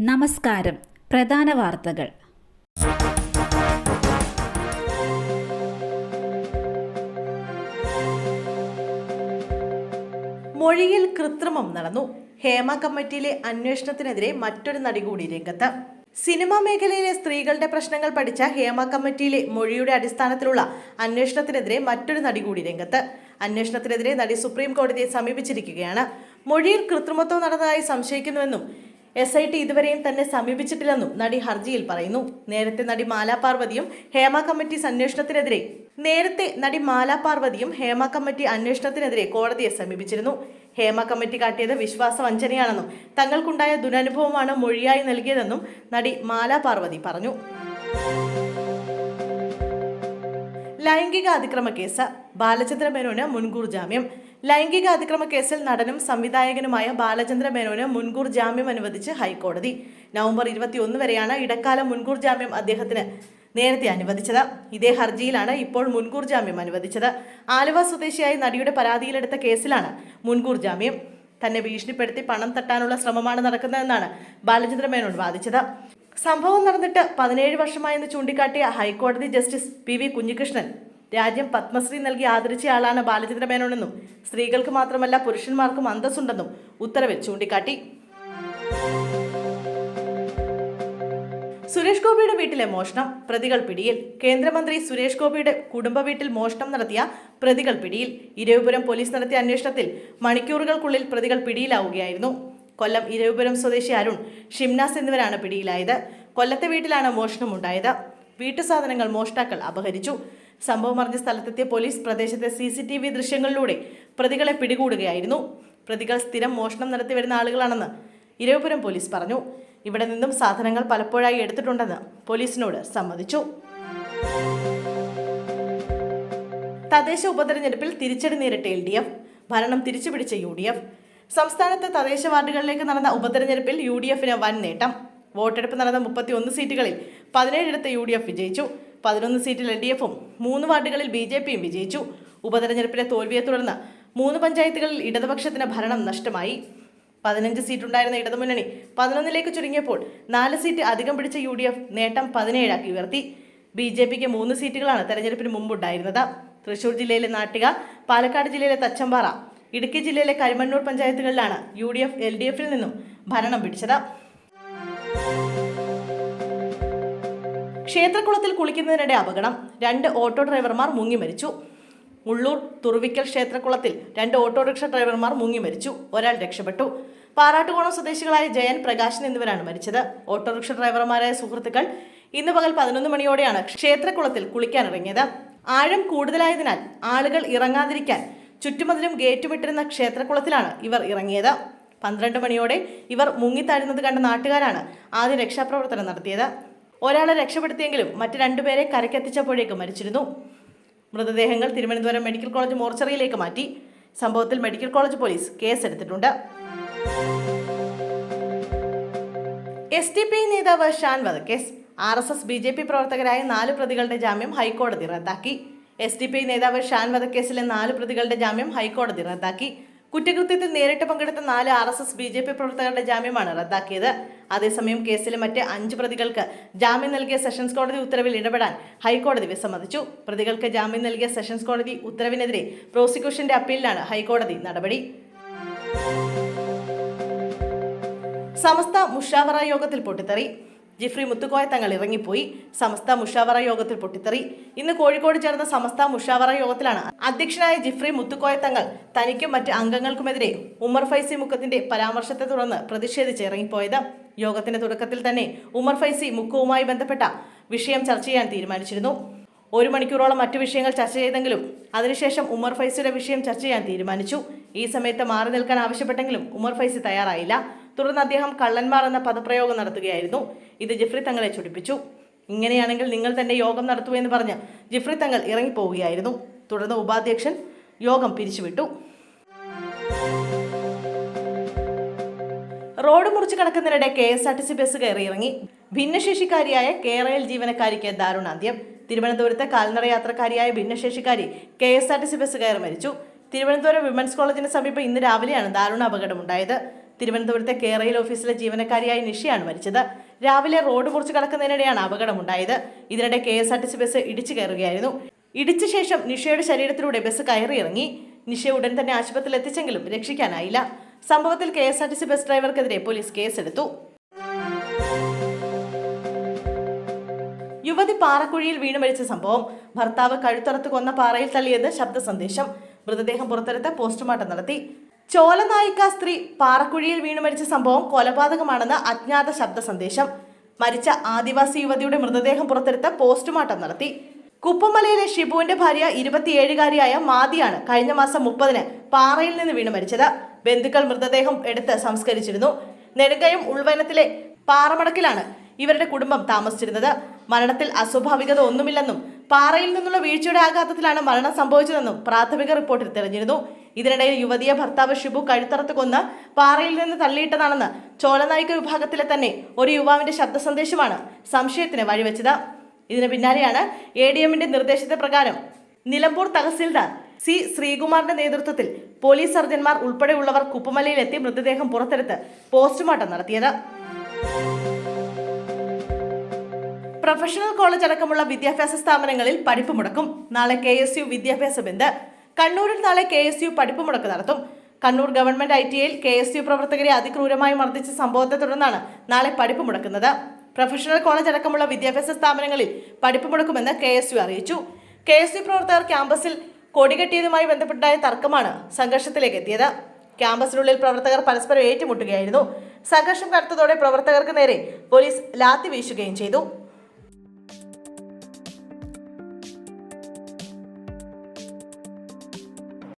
നമസ്കാരം. പ്രധാന വാർത്തകൾ. മൊഴിയിൽ കൃത്രിമം നടന്നു. ഹേമ കമ്മിറ്റിയിലെ അന്വേഷണത്തിനെതിരെ മറ്റൊരു നടി കൂടി രംഗത്ത്. സിനിമാ മേഖലയിലെ സ്ത്രീകളുടെ പ്രശ്നങ്ങൾ പഠിച്ച ഹേമ കമ്മിറ്റിയിലെ മൊഴിയുടെ അടിസ്ഥാനത്തിലുള്ള അന്വേഷണത്തിനെതിരെ മറ്റൊരു നടി കൂടി രംഗത്ത്. അന്വേഷണത്തിനെതിരെ നടി സുപ്രീം കോടതിയെ സമീപിച്ചിരിക്കുകയാണ്. മൊഴിയിൽ കൃത്രിമത്വം നടന്നതായി സംശയിക്കുന്നുവെന്നും SIT ഇതുവരെയും തന്നെ സമീപിച്ചിട്ടില്ലെന്നും നടി ഹർജിയിൽ പറയുന്നു. നേരത്തെ നടി മാലാ പാർവതിയും ഹേമ കമ്മിറ്റി അന്വേഷണത്തിനെതിരെ കോടതിയെ സമീപിച്ചിരുന്നു. ഹേമ കമ്മിറ്റി കാട്ടിയത് വിശ്വാസവഞ്ചനയാണെന്നും തങ്ങൾക്കുണ്ടായ ദുരനുഭവമാണ് മൊഴിയായി നൽകിയതെന്നും നടി മാലാ പാർവതി പറഞ്ഞു. ലൈംഗിക അതിക്രമ കേസ്. ബാലചന്ദ്ര മേനോന് മുൻകൂർ ജാമ്യം. ലൈംഗിക അതിക്രമ കേസിൽ നടനും സംവിധായകനുമായ ബാലചന്ദ്ര മേനോന് മുൻകൂർ ജാമ്യം അനുവദിച്ച് ഹൈക്കോടതി. നവംബർ 21 വരെയാണ് ഇടക്കാല മുൻകൂർ ജാമ്യം അദ്ദേഹത്തിന് നേരത്തെ അനുവദിച്ചത്. ഇതേ ഹർജിയിലാണ് ഇപ്പോൾ മുൻകൂർ ജാമ്യം അനുവദിച്ചത്. ആലുവ സ്വദേശിയായ നടിയുടെ പരാതിയിലെടുത്ത കേസിലാണ് മുൻകൂർ ജാമ്യം. തന്നെ ഭീഷണിപ്പെടുത്തി പണം തട്ടാനുള്ള ശ്രമമാണ് നടക്കുന്നതെന്നാണ് ബാലചന്ദ്ര മേനോൻ വാദിച്ചത്. സംഭവം നടന്നിട്ട് 17 വർഷമായെന്ന് ചൂണ്ടിക്കാട്ടിയ ഹൈക്കോടതി ജസ്റ്റിസ് PV കുഞ്ഞികൃഷ്ണൻ രാജ്യം പത്മശ്രീ നൽകി ആദരിച്ചയാളാണ് ബാലചന്ദ്ര മേനോനെന്നും സ്ത്രീകൾക്ക് മാത്രമല്ല പുരുഷന്മാർക്കും അന്തസ്സുണ്ടെന്നും ഉത്തരവിൽ ചൂണ്ടിക്കാട്ടി. സുരേഷ് ഗോപിയുടെ വീട്ടിലെ മോഷണം. പ്രതികൾ പിടിയിൽ. കേന്ദ്രമന്ത്രി സുരേഷ് ഗോപിയുടെ കുടുംബ വീട്ടിൽ മോഷണം നടത്തിയ പ്രതികൾ പിടിയിൽ. ഇരവിപുരം പോലീസ് നടത്തിയ അന്വേഷണത്തിൽ മണിക്കൂറുകൾക്കുള്ളിൽ പ്രതികൾ പിടിയിലാവുകയായിരുന്നു. കൊല്ലം ഇരവിപുരം സ്വദേശി അരുൺ, ഷിംനാസ് എന്നിവരാണ് പിടിയിലായത്. കൊല്ലത്തെ വീട്ടിലാണ് മോഷണമുണ്ടായത്. വീട്ടുസാധനങ്ങൾ മോഷ്ടാക്കൾ അപഹരിച്ചു. സംഭവം അറിഞ്ഞ സ്ഥലത്തെത്തിയ പോലീസ് പ്രദേശത്തെ CCTV ദൃശ്യങ്ങളിലൂടെ പ്രതികളെ പിടികൂടുകയായിരുന്നു. പ്രതികൾ സ്ഥിരം മോഷണം നടത്തി വരുന്ന ആളുകളാണെന്ന് ഇരവിപുരം പോലീസ് പറഞ്ഞു. ഇവിടെ നിന്നും സാധനങ്ങൾ പലപ്പോഴായി എടുത്തിട്ടുണ്ടെന്ന് പോലീസിനോട് സമ്മതിച്ചു. തദ്ദേശ ഉപതെരഞ്ഞെടുപ്പിൽ തിരിച്ചടി നേരിട്ട LDF, ഭരണം തിരിച്ചുപിടിച്ച UDF. സംസ്ഥാനത്തെ തദ്ദേശ വാർഡുകളിലേക്ക് നടന്ന ഉപതെരഞ്ഞെടുപ്പിൽ UDFന് വൻ നേട്ടം. വോട്ടെടുപ്പ് നടന്ന 31 സീറ്റുകളിൽ 17 UDF വിജയിച്ചു. 11 സീറ്റിൽ LDFും 3 വാർഡുകളിൽ BJPയും വിജയിച്ചു. ഉപതെരഞ്ഞെടുപ്പിലെ തോൽവിയെ തുടർന്ന് 3 പഞ്ചായത്തുകളിൽ ഇടതുപക്ഷത്തിന് ഭരണം നഷ്ടമായി. 15 സീറ്റുണ്ടായിരുന്ന ഇടതുമുന്നണി 11ലേക്ക് ചുരുങ്ങിയപ്പോൾ 4 സീറ്റ് അധികം പിടിച്ച UDF നേട്ടം 17 ഉയർത്തി. BJPക്ക് 3 സീറ്റുകളാണ് തെരഞ്ഞെടുപ്പിന് മുമ്പുണ്ടായിരുന്നത്. തൃശൂർ ജില്ലയിലെ നാട്ടിക, പാലക്കാട് ജില്ലയിലെ തച്ചമ്പാറ, ഇടുക്കി ജില്ലയിലെ കരിമണ്ണൂർ പഞ്ചായത്തുകളിലാണ് UDF LDFിൽ നിന്നും ഭരണം പിടിച്ചത്. ക്ഷേത്രക്കുളത്തിൽ കുളിക്കുന്നതിനിടെ അപകടം. 2 ഓട്ടോ ഡ്രൈവർമാർ മുങ്ങി മരിച്ചു. ഉള്ളൂർ തുറുവിക്കൽ ക്ഷേത്രക്കുളത്തിൽ 2 ഓട്ടോറിക്ഷ ഡ്രൈവർമാർ മുങ്ങി മരിച്ചു. ഒരാൾ രക്ഷപ്പെട്ടു. പാറാട്ടുകോണം സ്വദേശികളായ ജയൻ, പ്രകാശൻ എന്നിവരാണ് മരിച്ചത്. ഓട്ടോറിക്ഷ ഡ്രൈവർമാരായ സുഹൃത്തുക്കൾ ഇന്ന് പകൽ 11 മണിയോടെയാണ് ക്ഷേത്രക്കുളത്തിൽ കുളിക്കാനിറങ്ങിയത്. ആഴം കൂടുതലായതിനാൽ ആളുകൾ ഇറങ്ങാതിരിക്കാൻ ചുറ്റുമതിലും ഗേറ്റുമിട്ടിരുന്ന ക്ഷേത്രക്കുളത്തിലാണ് ഇവർ ഇറങ്ങിയത്. 12 മണിയോടെ ഇവർ മുങ്ങിത്താഴുന്നത് കണ്ട നാട്ടുകാരാണ് ആദ്യം രക്ഷാപ്രവർത്തനം നടത്തിയത്. ഒരാളെ രക്ഷപ്പെടുത്തിയെങ്കിലും മറ്റ് 2 പേരെ കരക്കെത്തിച്ചപ്പോഴേക്ക് മരിച്ചിരുന്നു. മൃതദേഹങ്ങൾ തിരുവനന്തപുരം മെഡിക്കൽ കോളേജ് മോർച്ചറിയിലേക്ക് മാറ്റി. സംഭവത്തിൽ മെഡിക്കൽ കോളേജ് പോലീസ് കേസെടുത്തിട്ടുണ്ട്. SDPI നേതാവ് ഷാൻ വധക്കേസ്. RSS BJP പ്രവർത്തകരായ 4 പ്രതികളുടെ ജാമ്യം ഹൈക്കോടതി റദ്ദാക്കി. SDPI നേതാവ് ഷാൻ വധക്കേസിലെ 4 പ്രതികളുടെ ജാമ്യം ഹൈക്കോടതി റദ്ദാക്കി. കുറ്റകൃത്യത്തിൽ നേരിട്ട് പങ്കെടുത്ത 4 RSS BJP പ്രവർത്തകരുടെ ജാമ്യമാണ് റദ്ദാക്കിയത്. അതേസമയം കേസിലെ മറ്റ് 5 പ്രതികൾക്ക് ജാമ്യം നൽകിയ സെഷൻസ് കോടതി ഉത്തരവിൽ ഇടപെടാൻ ഹൈക്കോടതി വിസമ്മതിച്ചു. പ്രതികൾക്ക് ജാമ്യം നൽകിയ സെഷൻസ് കോടതി ഉത്തരവിനെതിരെ പ്രോസിക്യൂഷന്റെ അപ്പീലിലാണ് ഹൈക്കോടതി നടപടി. സമസ്ത മുഷാവറ യോഗത്തിൽ പൊട്ടിത്തെറി. ജിഫ്രി മുത്തുക്കോയ തങ്ങൾ ഇറങ്ങിപ്പോയി. സമസ്ത മുഷാവറ യോഗത്തിൽ പൊട്ടിത്തെറി. ഇന്ന് കോഴിക്കോട് ചേർന്ന സമസ്ത മുഷാവറ യോഗത്തിലാണ് അധ്യക്ഷനായ ജിഫ്രി മുത്തുക്കോയ തങ്ങൾ തനിക്കും മറ്റ് അംഗങ്ങൾക്കുമെതിരെ ഉമർ ഫൈസി മുക്കത്തിന്റെ പരാമർശത്തെ തുടർന്ന് പ്രതിഷേധിച്ച് ഇറങ്ങിപ്പോയത്. യോഗത്തിന്റെ തുടക്കത്തിൽ തന്നെ ഉമർ ഫൈസി മുക്കവുമായി ബന്ധപ്പെട്ട വിഷയം ചർച്ച ചെയ്യാൻ തീരുമാനിച്ചിരുന്നു. 1 മണിക്കൂറോളം മറ്റു വിഷയങ്ങൾ ചർച്ച ചെയ്തെങ്കിലും അതിനുശേഷം ഉമർ ഫൈസിയുടെ വിഷയം ചർച്ച ചെയ്യാൻ തീരുമാനിച്ചു. ഈ സമയത്ത് മാറി നിൽക്കാൻ ആവശ്യപ്പെട്ടെങ്കിലും ഉമർ ഫൈസി തയ്യാറായില്ല. തുടർന്ന് അദ്ദേഹം കള്ളന്മാർ എന്ന പദപ്രയോഗം നടത്തുകയായിരുന്നു. ഇത് ജിഫ്രി തങ്ങളെ ചൊടിപ്പിച്ചു. ഇങ്ങനെയാണെങ്കിൽ നിങ്ങൾ തന്നെ യോഗം നടത്തൂ എന്ന് പറഞ്ഞ് ജിഫ്രി തങ്ങൾ ഇറങ്ങിപ്പോവുകയായിരുന്നു. തുടർന്ന് ഉപാധ്യക്ഷൻ യോഗം പിരിച്ചുവിട്ടു. റോഡ് മുറിച്ച് കടക്കുന്നതിനിടെ KSRTC ബസ് കയറി ഇറങ്ങി. ഭിന്നശേഷിക്കാരിയായ കേരള ജീവനക്കാരിക്ക് ദാരുണാന്ത്യം. തിരുവനന്തപുരത്തെ കാൽനട യാത്രക്കാരിയായ ഭിന്നശേഷിക്കാരി KSRTC ബസ് കയറി മരിച്ചു. തിരുവനന്തപുരം വിമൻസ് കോളേജിന് സമീപം ഇന്ന് രാവിലെയാണ് ദാരുണ അപകടമുണ്ടായത്. തിരുവനന്തപുരത്തെ കേരയിൽ ഓഫീസിലെ ജീവനക്കാരിയായ നിഷയാണ് മരിച്ചത്. രാവിലെ റോഡ് മുറിച്ച് കടക്കുന്നതിനിടെയാണ് അപകടമുണ്ടായത്. ഇതിനിടെ KSRTC ബസ് ഇടിച്ചു കയറുകയായിരുന്നു. ഇടിച്ച ശേഷം നിഷയുടെ ശരീരത്തിലൂടെ ബസ് കയറിയിറങ്ങി. നിഷയെ ഉടൻ തന്നെ ആശുപത്രിയിൽ എത്തിച്ചെങ്കിലും രക്ഷിക്കാനായില്ല. സംഭവത്തിൽ KSRTC ബസ് ഡ്രൈവർക്കെതിരെ പോലീസ് കേസെടുത്തു. യുവതി പാറക്കുഴിയിൽ വീണു മരിച്ച സംഭവം. ഭർത്താവ് കഴുത്തറത്ത് കൊന്ന പാറയിൽ തള്ളിയത് ശബ്ദ സന്ദേശം. മൃതദേഹം പുറത്തെടുത്ത് പോസ്റ്റ്മോർട്ടം നടത്തി. ചോലനായിക സ്ത്രീ പാറക്കുഴിയിൽ വീണു മരിച്ച സംഭവം കൊലപാതകമാണെന്ന് അജ്ഞാത ശബ്ദ സന്ദേശം. മരിച്ച ആദിവാസി യുവതിയുടെ മൃതദേഹം പുറത്തെടുത്ത് പോസ്റ്റ്മോർട്ടം നടത്തി. കുപ്പമലയിലെ ഷിബുവിന്റെ ഭാര്യ 27-കാരിയായ മാതിയാണ് കഴിഞ്ഞ മാസം 30-ന് പാറയിൽ നിന്ന് വീണു മരിച്ചത്. ബന്ധുക്കൾ മൃതദേഹം എടുത്ത് സംസ്കരിച്ചിരുന്നു. നെടുങ്കയം ഉൾവനത്തിലെ പാറമടക്കിലാണ് ഇവരുടെ കുടുംബം താമസിച്ചിരുന്നത്. മരണത്തിൽ അസ്വാഭാവികത ഒന്നുമില്ലെന്നും പാറയിൽ നിന്നുള്ള വീഴ്ചയുടെ ആഘാതത്തിലാണ് മരണം സംഭവിച്ചതെന്നും പ്രാഥമിക റിപ്പോർട്ടിൽ തെളിഞ്ഞിരുന്നു. ഇതിനിടയിൽ യുവതിയെ ഭർത്താവ് ഷിബു കഴുത്തറത്ത് കൊന്ന് പാറയിൽ നിന്ന് തള്ളിയിട്ടതാണെന്ന് ചോലനായിക വിഭാഗത്തിലെ തന്നെ ഒരു യുവാവിന്റെ ശബ്ദ സന്ദേശമാണ് സംശയത്തിന് വഴിവെച്ചത്. ഇതിന് പിന്നാലെയാണ് ADMന്റെ നിർദ്ദേശത്തെ പ്രകാരം നിലമ്പൂർ തഹസിൽദാർ C. ശ്രീകുമാറിന്റെ നേതൃത്വത്തിൽ പോലീസ് സർജന്മാർ ഉൾപ്പെടെയുള്ളവർ കുപ്പമലയിലെത്തി മൃതദേഹം പുറത്തെടുത്ത് പോസ്റ്റ്മോർട്ടം നടത്തിയത്. പ്രൊഫഷണൽ കോളേജ് അടക്കമുള്ള വിദ്യാഭ്യാസ സ്ഥാപനങ്ങളിൽ പഠിപ്പ് മുടക്കും. നാളെ KSU വിദ്യാഭ്യാസ ബന്ദ്. കണ്ണൂരിൽ നാളെ KSU പഠിപ്പ് മുടക്ക് നടത്തും. കണ്ണൂർ ഗവൺമെന്റ് ITIയിൽ KSU പ്രവർത്തകരെ അതിക്രൂരമായി മർദ്ദിച്ച സംഭവത്തെ തുടർന്നാണ് നാളെ പഠിപ്പ് മുടക്കുന്നത്. പ്രൊഫഷണൽ കോളേജ് അടക്കമുള്ള വിദ്യാഭ്യാസ സ്ഥാപനങ്ങളിൽ പഠിപ്പ് മുടക്കുമെന്ന് KSU അറിയിച്ചു. KSU പ്രവർത്തകർ ക്യാമ്പസിൽ കൊടികെട്ടിയതുമായി ബന്ധപ്പെട്ടായ തർക്കമാണ് സംഘർഷത്തിലേക്ക് എത്തിയത്. ക്യാമ്പസിനുള്ളിൽ പ്രവർത്തകർ പരസ്പരം ഏറ്റുമുട്ടുകയായിരുന്നു. സംഘർഷം കടുത്തതോടെ പ്രവർത്തകർക്ക് നേരെ പോലീസ് ലാത്തി വീശുകയും ചെയ്തു.